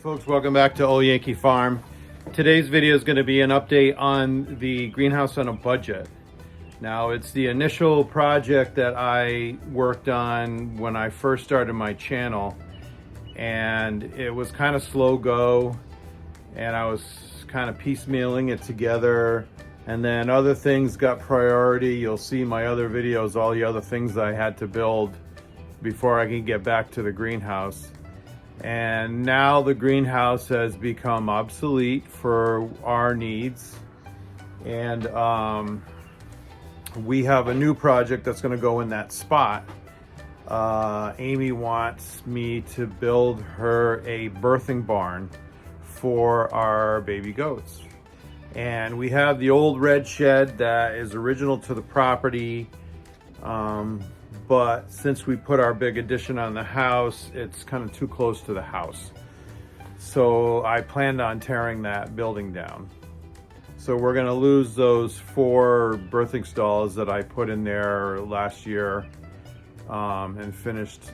Folks, welcome back to Old Yankee Farm. Today's video is going to be an update on the greenhouse on a budget. Now, it's the initial project that I worked on when I first started my channel, and it was kind of slow go, and I was kind of piecemealing it together, and then other things got priority. You'll see my other videos, all the other things that I had to build before I can get back to the greenhouse. And now the greenhouse has become obsolete for our needs, and we have a new project that's going to go in that spot. Amy wants me to build her a birthing barn for our baby goats, and we have the old red shed that is original to the property, but since we put our big addition on the house, it's kind of too close to the house. So I planned on tearing that building down. So we're gonna lose those 4 birthing stalls that I put in there last year, and finished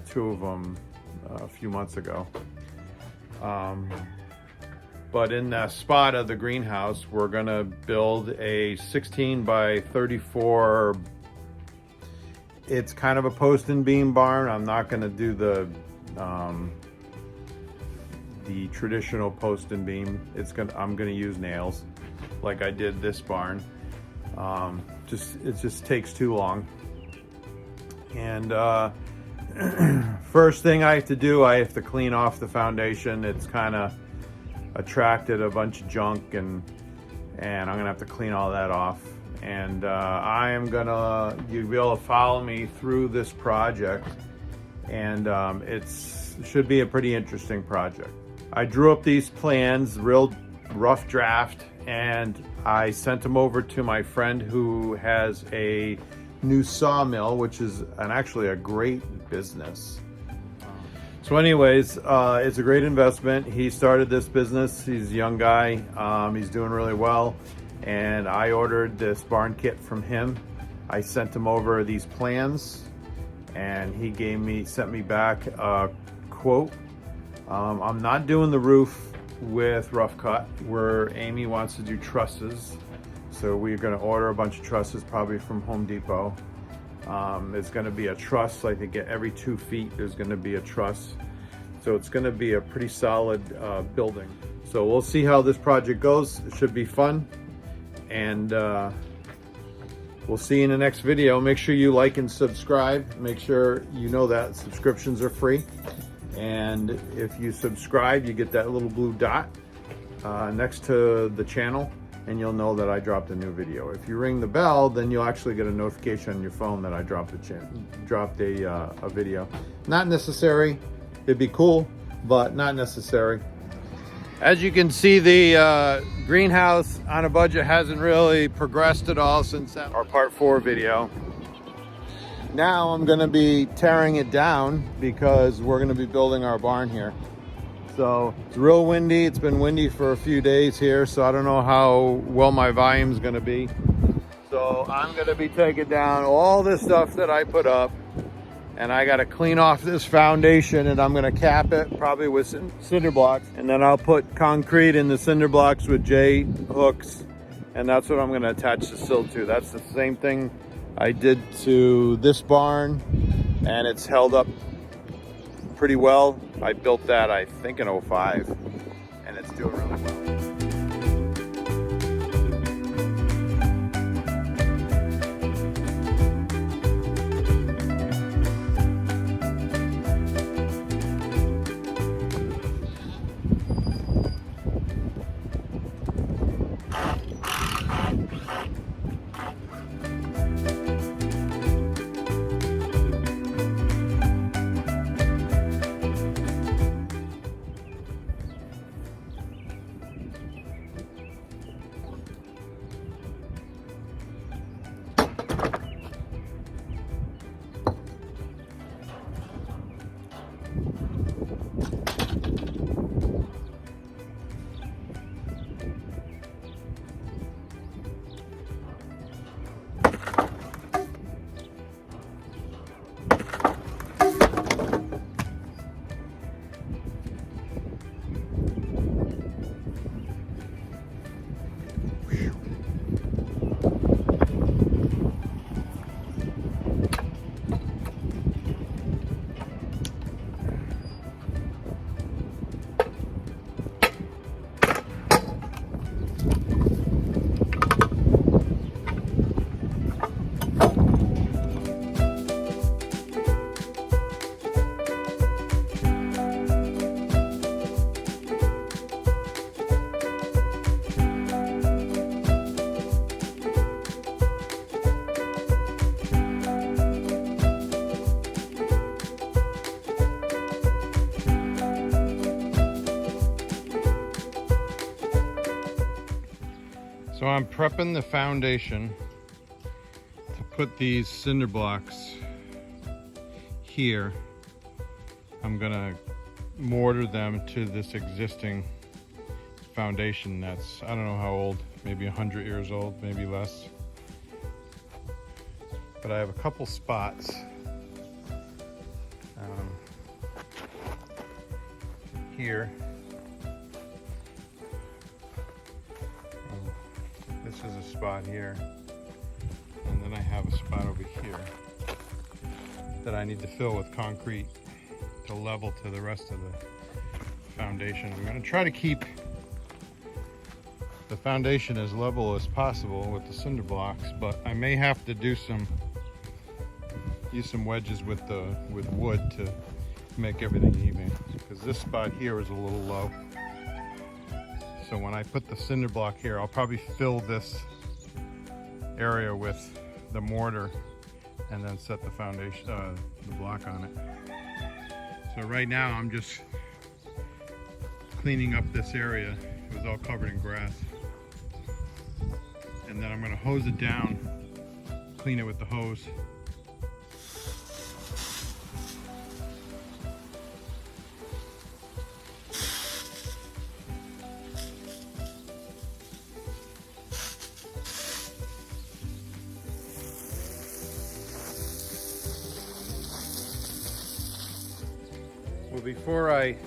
2 of them a few months ago. But in the spot of the greenhouse, we're gonna build a 16 by 34. It's kind of a post and beam barn. I'm not going to do the traditional post and beam. I'm going to use nails like I did this barn. It just takes too long. And first thing I have to do, I have to clean off the foundation. It's kind of attracted a bunch of junk, and I'm going to have to clean all that off. And you'll be able to follow me through this project, and it should be a pretty interesting project. I drew up these plans, real rough draft, and I sent them over to my friend who has a new sawmill, which is actually a great business. So anyways, it's a great investment. He started this business. He's a young guy. He's doing really well. And I ordered this barn kit from him. I sent him over these plans, and he sent me back a quote. I'm not doing the roof with rough cut, where Amy wants to do trusses. So we're gonna order a bunch of trusses, probably from Home Depot. It's gonna be a truss, I think every 2 feet there's gonna be a truss. So it's gonna be a pretty solid building. So we'll see how this project goes. It should be fun. And we'll see you in the next video. Make sure you like and subscribe. Make sure you know that subscriptions are free. And if you subscribe, you get that little blue dot next to the channel, and you'll know that I dropped a new video. If you ring the bell, then you'll actually get a notification on your phone that I dropped a video. Not necessary. It'd be cool, but not necessary. As you can see, the greenhouse on a budget hasn't really progressed at all since our part 4 video. Now I'm gonna be tearing it down because we're gonna be building our barn here. So it's real windy. It's been windy for a few days here, so I don't know how well my volume's gonna be. So I'm gonna be taking down all this stuff that I put up, and I got to clean off this foundation, and I'm going to cap it probably with cinder blocks, and then I'll put concrete in the cinder blocks with J hooks, and that's what I'm going to attach the sill to. That's the same thing I did to this barn, and it's held up pretty well. I built that, I think, in 05, and it's doing really well. So I'm prepping the foundation to put these cinder blocks here. I'm gonna mortar them to this existing foundation that's, I don't know how old, maybe 100 years old, maybe less. But I have a couple spots here. This is a spot here, and then I have a spot over here that I need to fill with concrete to level to the rest of the foundation. I'm going to try to keep the foundation as level as possible with the cinder blocks, but I may have to use some wedges with wood to make everything even, because this spot here is a little low. So when I put the cinder block here, I'll probably fill this area with the mortar and then set the foundation, the block on it. So right now I'm just cleaning up this area. It was all covered in grass. And then I'm gonna hose it down, clean it with the hose. Well, before I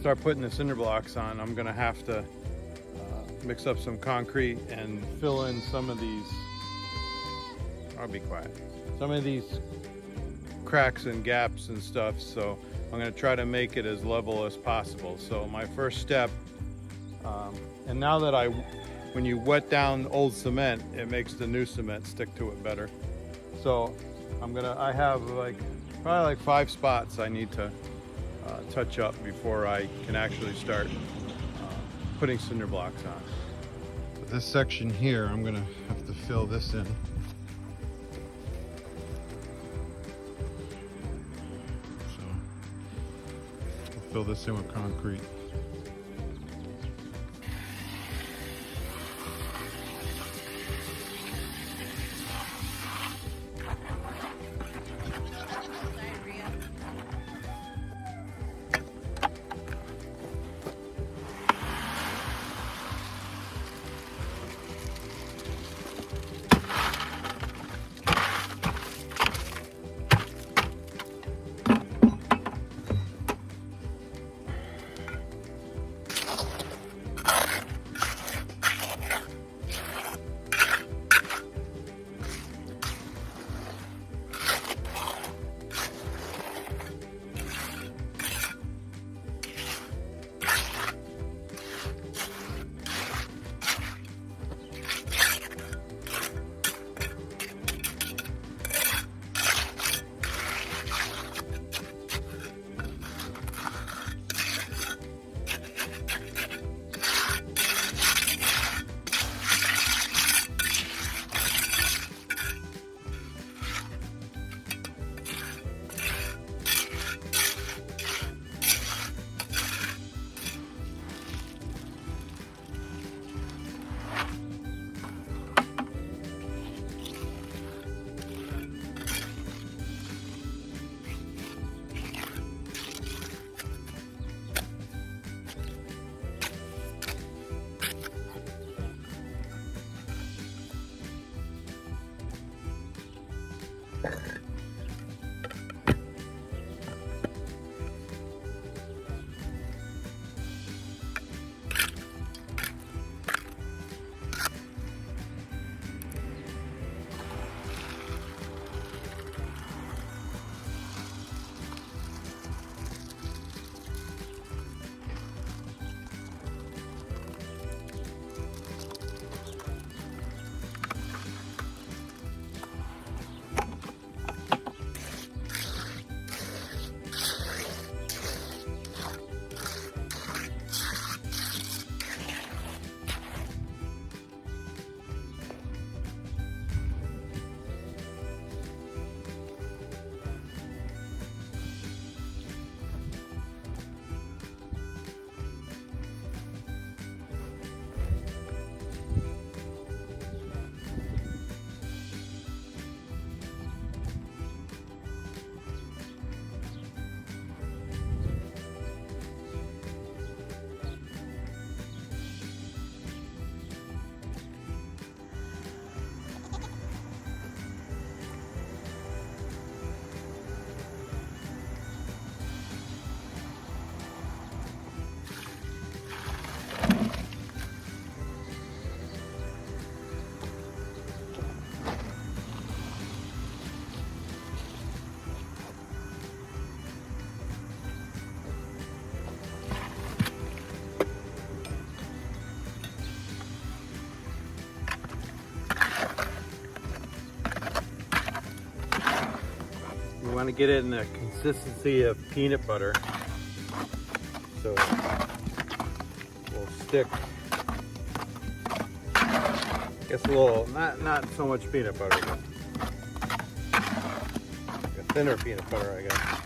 start putting the cinder blocks on, I'm gonna have to mix up some concrete and fill in some of these, I'll be quiet, some of these cracks and gaps and stuff. So I'm gonna try to make it as level as possible. So my first step, and now that when you wet down old cement, it makes the new cement stick to it better. So I have probably like 5 spots I need to touch up before I can actually start putting cinder blocks on. But this section here, I'm gonna have to fill this in. So I'll fill this in with concrete. want to get it in the consistency of peanut butter. So we'll stick, I guess a little, not so much peanut butter, but a thinner peanut butter, I guess.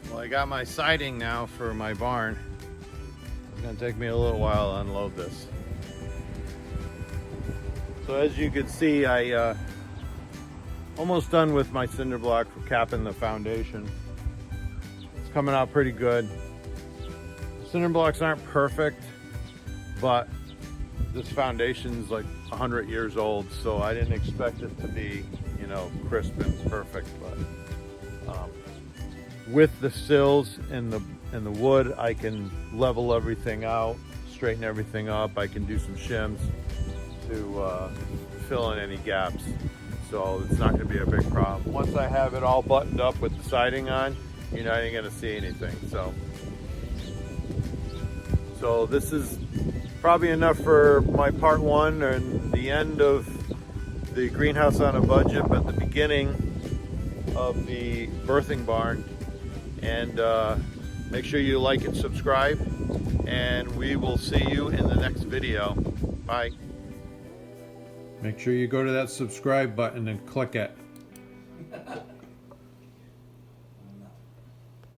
Well, I got my siding now for my barn. It's gonna take me a little while to unload this. So as you can see, I almost done with my cinder block for capping the foundation. It's coming out pretty good. Cinder blocks aren't perfect, but this foundation's like 100 years old, so I didn't expect it to be, you know, crisp and perfect, but with the sills and the wood, I can level everything out, straighten everything up. I can do some shims to fill in any gaps. So it's not going to be a big problem. Once I have it all buttoned up with the siding on, you're not even going to see anything. So this is probably enough for my part one and the end of the greenhouse on a budget, but the beginning of the birthing barn. And make sure you like and subscribe, and we will see you in the next video. Bye. Make sure you go to that subscribe button and click it.